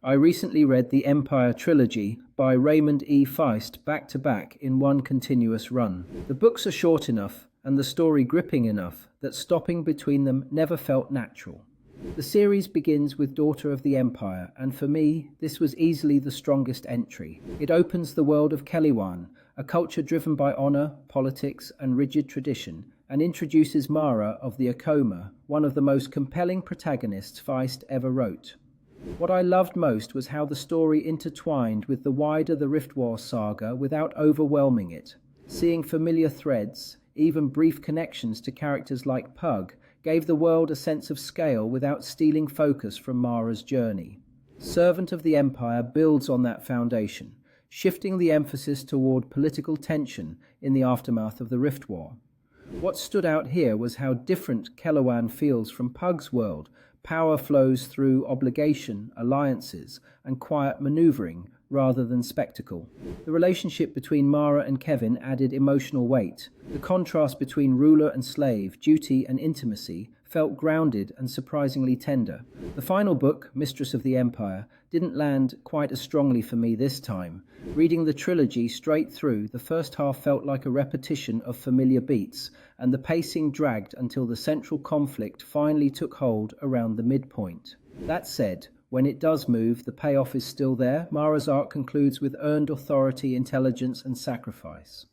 I recently read the Empire Trilogy by Raymond E. Feist back to back in one continuous run. The books are short enough and the story gripping enough that stopping between them never felt natural. The series begins with Daughter of the Empire, and for me, this was easily the strongest entry. It opens the world of Kelewan, a culture driven by honor, politics, and rigid tradition, and introduces Mara of the Akoma, one of the most compelling protagonists Feist ever wrote. What I loved most was how the story intertwined with the wider the Riftwar Saga without overwhelming it. Seeing familiar threads, even brief connections to characters like Pug, gave the world a sense of scale without stealing focus from Mara's journey. Servant of the Empire builds on that foundation, shifting the emphasis toward political tension in the aftermath of the Rift War. What stood out here was how different Kelewan feels from Pug's world. Power flows through obligation, alliances, and quiet maneuvering rather than spectacle. The relationship between Mara and Kevin added emotional weight. The contrast between ruler and slave, duty and intimacy, felt grounded and surprisingly tender. The final book, Mistress of the Empire, didn't land quite as strongly for me this time. Reading the trilogy straight through, the first half felt like a repetition of familiar beats, and the pacing dragged until the central conflict finally took hold around the midpoint. That said, when it does move, the payoff is still there. Mara's arc concludes with earned authority, intelligence, and sacrifice.